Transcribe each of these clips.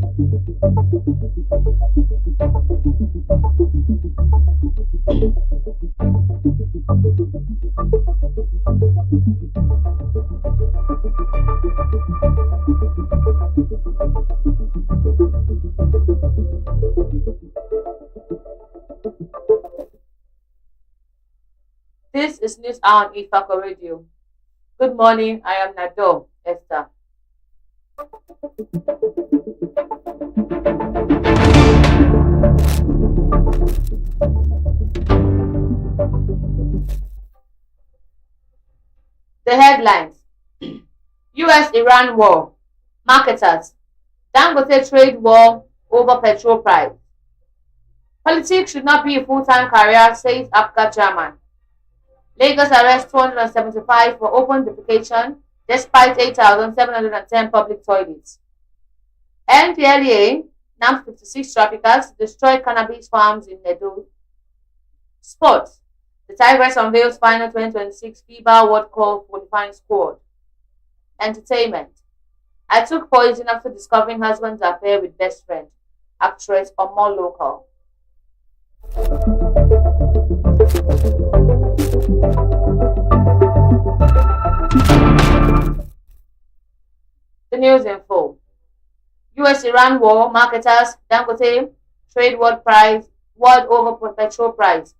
This is News Hour on Ifako Radio. Good morning, I am Nado, Esther. The headlines: US-Iran war, marketers, Dangote trade war over petrol price. Politics should not be a full-time career, says APGA chairman. Lagos arrests 275 for open defecation despite 8,710 public toilets. NDLEA nabbed 56 traffickers, destroyed cannabis farms in Edo. Sports: the Tigers unveils final 2026 FIBA World Cup qualifying squad. Entertainment: I took poison after discovering husband's affair with best friend, actress Omo Local. The news in full. US-Iran war, marketers, Dangote, trade world over petrol price.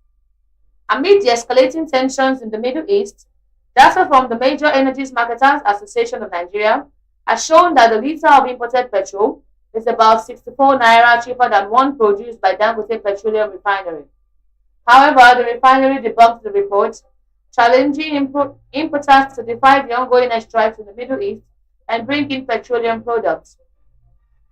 Amid the escalating tensions in the Middle East, data from the Major Energies Marketers Association of Nigeria has shown that the liter of imported petrol is about 64 naira cheaper than one produced by Dangote Petroleum Refinery. However, the refinery debunked the report, challenging importers to defy the ongoing strikes in the Middle East and bring in petroleum products.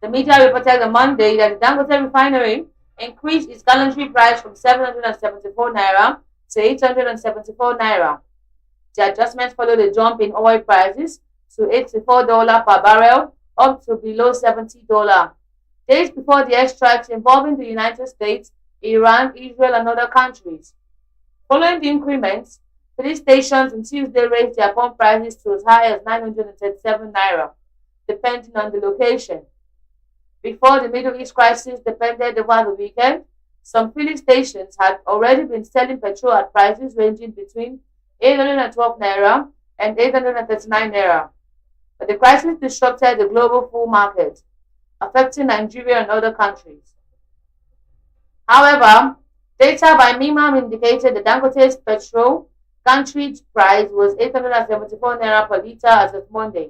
The media reported on Monday that the Dangote refinery increased its gallonary price from 774 naira to 874 naira. The adjustment followed a jump in oil prices to $84 per barrel, up to below $70, days before the airstrikes involving the United States, Iran, Israel, and other countries. Following the increments, police stations on Tuesday raised their pump prices to as high as 937 naira, depending on the location. Before the Middle East crisis depended over the weekend, some filling stations had already been selling petrol at prices ranging between 812 naira and 839 naira. But the crisis disrupted the global fuel market, affecting Nigeria and other countries. However, data by Mimam indicated the Dangote's petrol gantry price was 874 naira per litre as of Monday,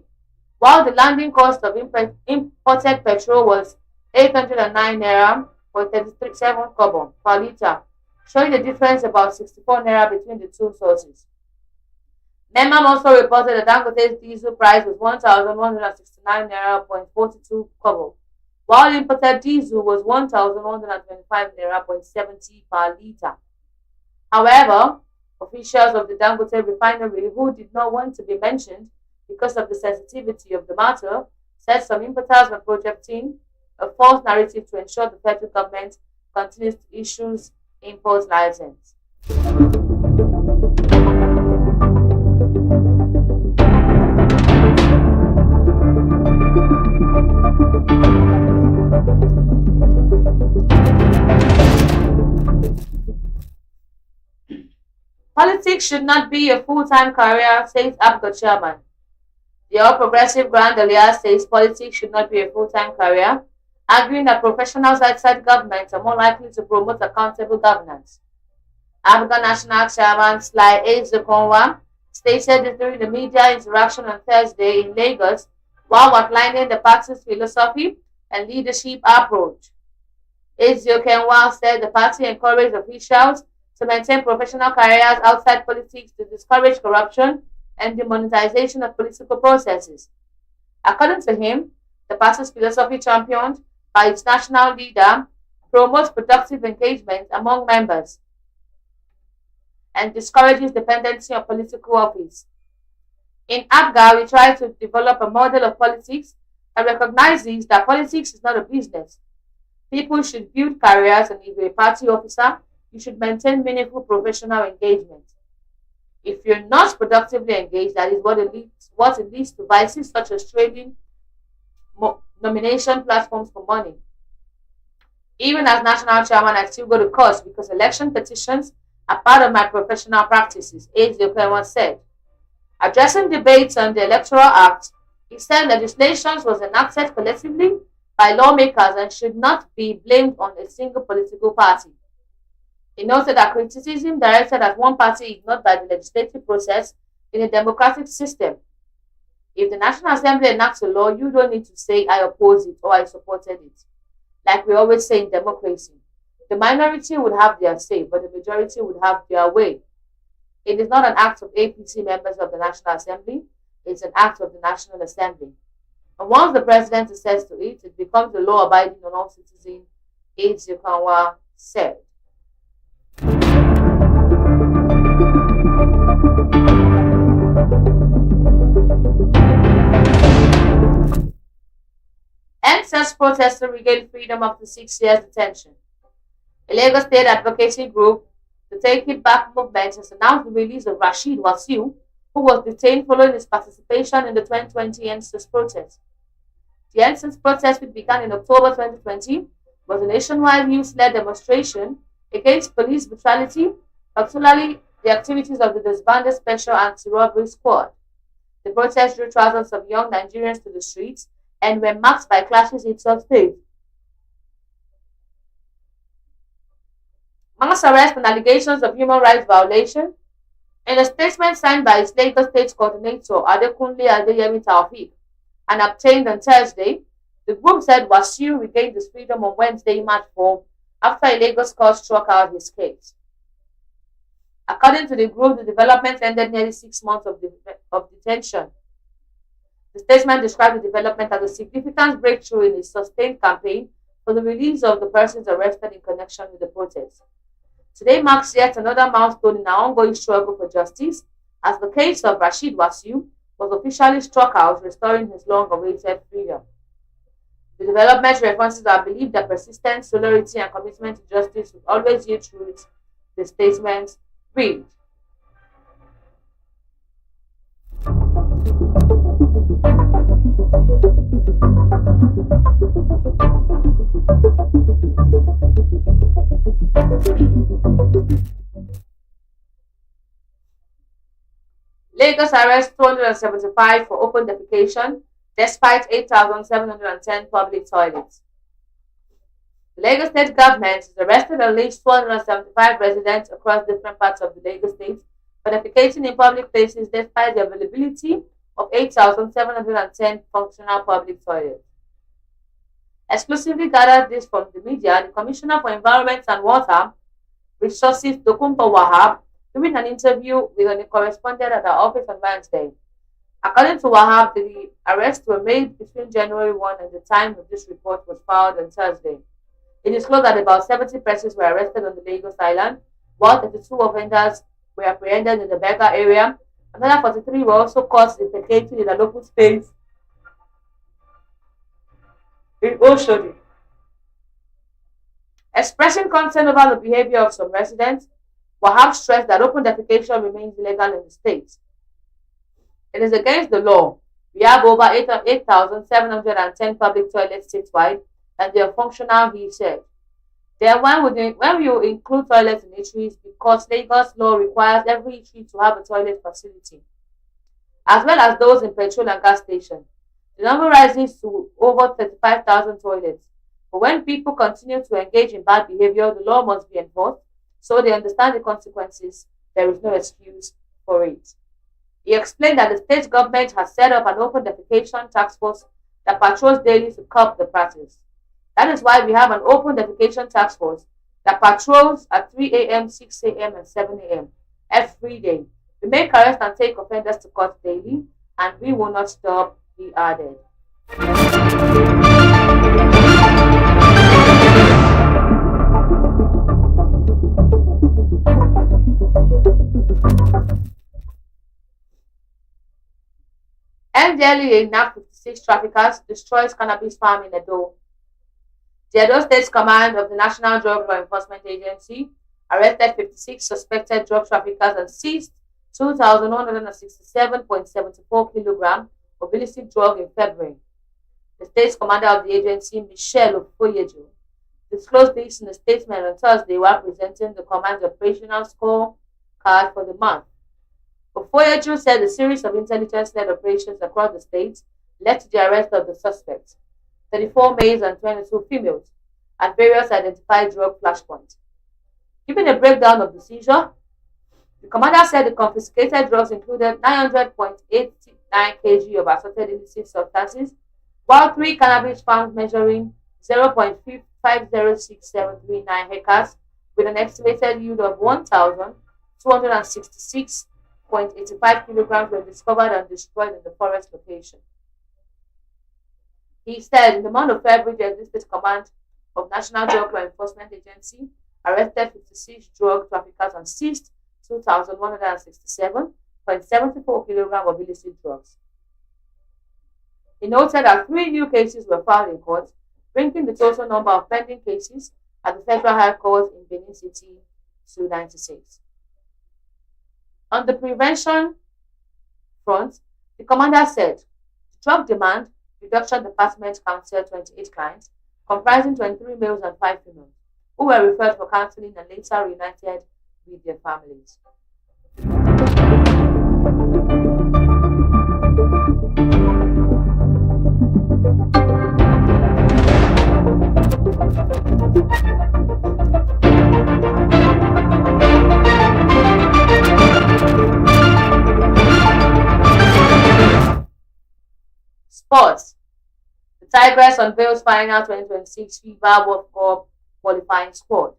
while the landing cost of imported petrol was 809 naira for 37 kobo per litre, showing the difference about 64 naira between the two sources. Memam also reported that Dangote's diesel price was 1,169 naira 42 kobo, while imported diesel was 1,125 naira 70 per litre. However, officials of the Dangote refinery, who did not want to be mentioned because of the sensitivity of the matter, said some importers were projecting a false narrative to ensure the federal government continues to issue import license. Politics should not be a full-time career, says APGA chairman. The All Progressive Grand Alliance says politics should not be a full-time career, arguing that professionals outside government are more likely to promote accountable governance. APGA National Chairman Sly Ezekonwa stated this during the media interaction on Thursday in Lagos while outlining the party's philosophy and leadership approach. Ezekonwa said the party encouraged officials to maintain professional careers outside politics to discourage corruption and the monetization of political processes. According to him, the party's philosophy, championed by its national leader, promotes productive engagement among members and discourages dependency on political office. In APGA, we try to develop a model of politics that recognizes that politics is not a business. People should build careers, and if you're a party officer, you should maintain meaningful professional engagement. If you're not productively engaged, that is what it leads to vices such as trading nomination platforms for money. Even as national chairman, I still go to court because election petitions are part of my professional practices, Ejioke once said. Addressing debates on the Electoral Act, he said legislation was enacted collectively by lawmakers and should not be blamed on a single political party. He noted that criticism directed at one party is not by the legislative process in a democratic system. If the National Assembly enacts a law, you don't need to say I oppose it or I supported it. Like we always say in democracy, the minority would have their say, but the majority would have their way. It is not an act of APC members of the National Assembly, it's an act of the National Assembly. And once the president says to it, it becomes a law abiding on all citizens, Ejioke said. Esther's protester regained freedom after 6 years detention. A Lagos State advocacy group, the Take It Back movement, has announced the release of Rashid Wasiu, who was detained following his participation in the 2020 NSAS protest. The NSAS protest, which began in October 2020, was a nationwide youth-led demonstration against police brutality, particularly the activities of the disbanded Special Anti-Robbery Squad. The protest drew thousands of young Nigerians to the streets and were marked by clashes in some states. Mass arrests and allegations of human rights violation. In a statement signed by its Lagos State coordinator Adekunle Adeyemi Taofeek and obtained on Thursday, the group said Wasiu regained his freedom on Wednesday, March 4, after a Lagos court struck out his case. According to the group, the development ended nearly 6 months of detention. The statement described the development as a significant breakthrough in a sustained campaign for the release of the persons arrested in connection with the protest. Today marks yet another milestone in our ongoing struggle for justice, as the case of Rashid Wasiu was officially struck out, restoring his long-awaited freedom. The development references our belief that persistence, solidarity, and commitment to justice will always yield truth. The statement read. Lagos arrests 275 for open defecation despite 8,710 public toilets. The Lagos State government has arrested at least 275 residents across different parts of the Lagos State for defecating in public places despite the availability of 8,710 functional public toilets. Exclusively gathered this from the media, the Commissioner for Environment and Water Resources, Tokunbo Wahab, during an interview with a correspondent at our office on Wednesday. According to Wahab, the arrests were made between January 1 and the time of this report was filed on Thursday. It is disclosed that about 70 persons were arrested on the Lagos Island, while 32 offenders were apprehended in the Berger area. Another 43 were also caught defecating in a local space in Oshodi. Expressing concern over the behavior of some residents, Wahab stressed that open defecation remains illegal in the state. It is against the law. We have over 8,710 public toilets statewide, and they are functional, he said. Then when you include toilets in eateries, because Lagos law requires every eatery to have a toilet facility, as well as those in petrol and gas stations. The number rises to over 35,000 toilets. But when people continue to engage in bad behavior, the law must be enforced, so they understand the consequences. There is no excuse for it. He explained that the state government has set up an open defecation task force that patrols daily to curb the practice. That is why we have an open defecation task force that patrols at 3 a.m., 6 a.m., and 7 a.m. every day. We make arrests and take offenders to court daily, and we will not stop, he added. NDLEA nabbed 56 traffickers, destroys cannabis farm in Edo. The Edo State Command of the National Drug Law Enforcement Agency arrested 56 suspected drug traffickers and seized 2,167.74 kilograms of illicit drug in February. The state commander of the agency, Michelle Ofoyejo, disclosed this in a statement on Thursday while presenting the command's operational scorecard for the month. Ofoyejo said a series of intelligence-led operations across the state led to the arrest of the suspects, 34 males and 22 females, at various identified drug flashpoints. Giving a breakdown of the seizure, the commander said the confiscated drugs included 900.89 kg of assorted illicit substances, while three cannabis farms measuring 0.506739 hectares with an estimated yield of 1,266.85 kilograms were discovered and destroyed in the forest location. He said in the month of February, the District Command of National Drug Law Enforcement Agency arrested 56 drug traffickers and seized 2,167.74 kilograms of illicit drugs. He noted that 3 new cases were filed in court, bringing the total number of pending cases at the Federal High Court in Benin City to 96. On the prevention front, the commander said the drug demand reduction department counseled 28 clients, comprising 23 males and 5 females, who were referred for counseling and later reunited with their families. Sports. The Tigress unveils final 2026 FIBA World Cup qualifying squad.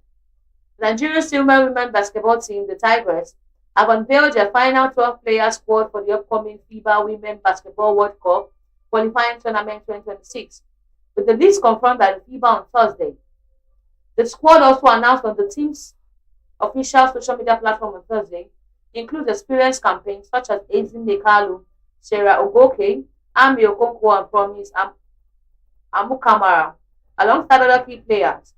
The Nigerian Silver Women basketball team, the Tigress, have unveiled their final 12-player squad for the upcoming FIBA Women Basketball World Cup qualifying tournament 2026, with the list confirmed by the FIBA on Thursday. The squad also announced on the team's official social media platform on Thursday includes experienced campaigns such as Ezin Nekalu, Sarah Ogoke, Ami Okonkwo and Promise Amukamara, alongside other key players.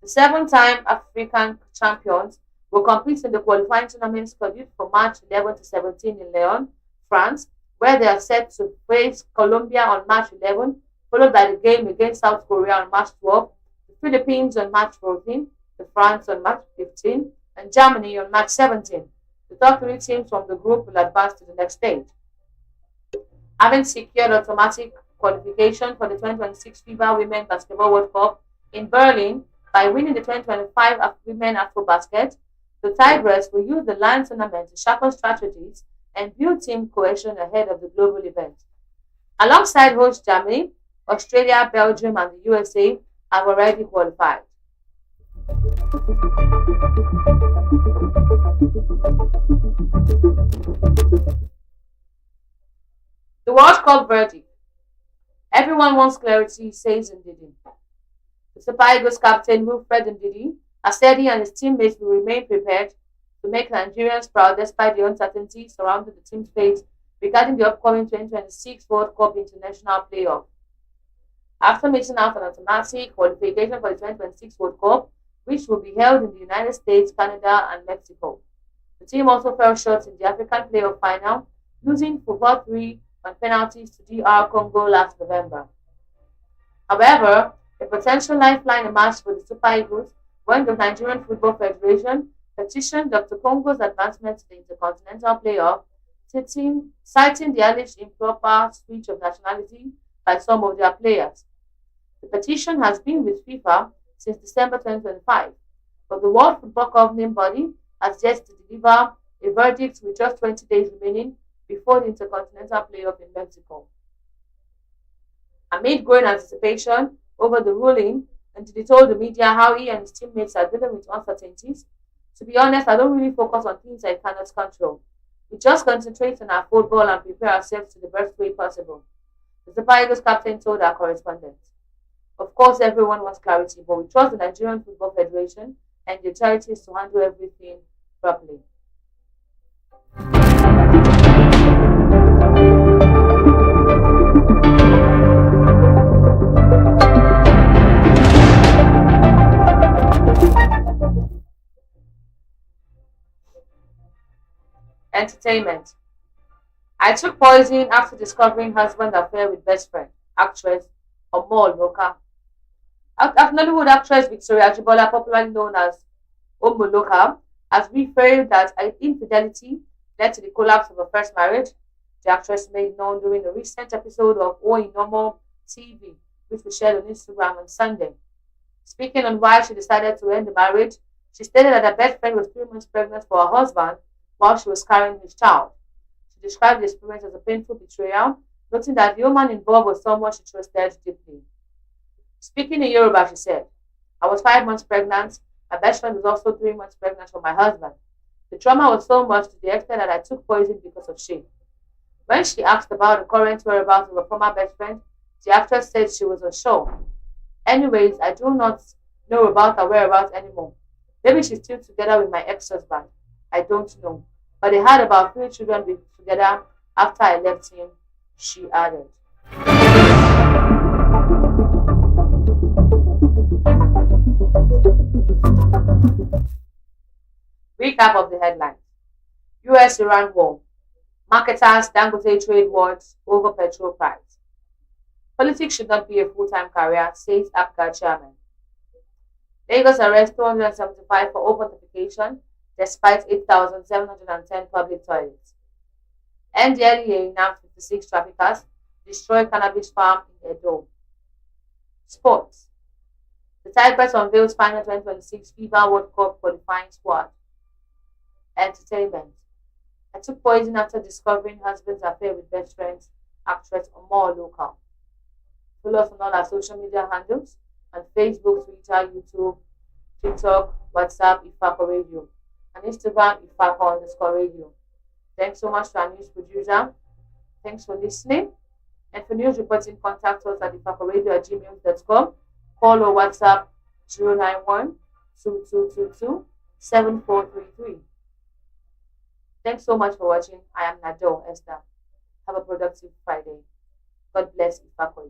The 7-time African champions will compete in the qualifying tournament scheduled for March 11 to 17 in Lyon, France, where they are set to face Colombia on March 11, followed by the game against South Korea on March 12, the Philippines on March 14, France on March 15, and Germany on March 17. The top 3 teams from the group will advance to the next stage. Having secured automatic qualification for the 2026 FIBA Women Basketball World Cup in Berlin by winning the 2025 Women AfroBasket, the Tigress will use the Lion tournament to sharpen strategies and build team cohesion ahead of the global event. Alongside host Germany, Australia, Belgium, and the USA have already qualified. The World Cup verdict. Everyone wants clarity, says Ndidi. The Super Eagles captain Wilfred Ndidi has said he and his teammates will remain prepared to make Nigerians proud despite the uncertainty surrounding the team's fate regarding the upcoming 2026 World Cup International Playoff. After missing out on automatic qualification for the 2026 World Cup, which will be held in the United States, Canada, and Mexico, the team also fell short in the African Playoff final, losing for 4-3 on penalties to DR Congo last November. However, a potential lifeline emerged for the Super Eagles when the Nigerian Football Federation petitioned Dr. Congo's advancement to the Intercontinental Playoff, citing the alleged improper switch of nationality by some of their players. The petition has been with FIFA since December 2025, but the World Football Governing Body has yet to deliver a verdict with just 20 days remaining before the Intercontinental Playoff in Mexico. Amid growing anticipation over the ruling, and he told the media how he and his teammates are dealing with uncertainties. To be honest, I don't really focus on things I cannot control. We just concentrate on our football and prepare ourselves to the best way possible, the Super Eagles captain told our correspondent. Of course, everyone wants clarity, but we trust the Nigerian Football Federation and the authorities to handle everything properly. Entertainment. I took poison after discovering husband affair with best friend. actress Omol Loka. Nollywood actress Victoria Ajibola, popularly known as Omoloka, has revealed that infidelity led to the collapse of her first marriage. The actress made known during a recent episode of O Normal TV, which was shared on Instagram on Sunday. Speaking on why she decided to end the marriage, she stated that her best friend was 3 months pregnant for her husband while she was carrying his child. She described the experience as a painful betrayal, noting that the woman involved was someone she trusted deeply. Speaking in Yoruba, she said, I was 5 months pregnant. My best friend was also 3 months pregnant for my husband. The trauma was so much to the extent that I took poison because of shame. When she asked about the current whereabouts of her former best friend, the actress said she was unsure. Anyways, I do not know about her whereabouts anymore. Maybe she's still together with my ex-husband. I don't know. But they had about 3 children together after I left him, she added. Recap of the headlines. US-Iran war. Marketers Dangote trade wars over petrol price. Politics should not be a full-time career, says APGA chairman. Lagos arrests 275 for open defecation despite 8,710 public toilets. NDLEA announced 56 traffickers destroy cannabis farm in Edo. Sports. The Tigers unveils final 2026 FIFA World Cup qualifying squad. Entertainment. I took poison after discovering husband's affair with best friends, actress Omar Local. Follow us on all our social media handles on Facebook, Twitter, YouTube, TikTok, WhatsApp, Ifako Radio, and Instagram, Ifako_radio. Thanks so much to our news producer. Thanks for listening. And for news reporting, contact us at ifakoradio@gmail.com. Call or WhatsApp 091 2222 7433. Thanks so much for watching. I am Nado Esther. Have a productive Friday. God bless Ifako.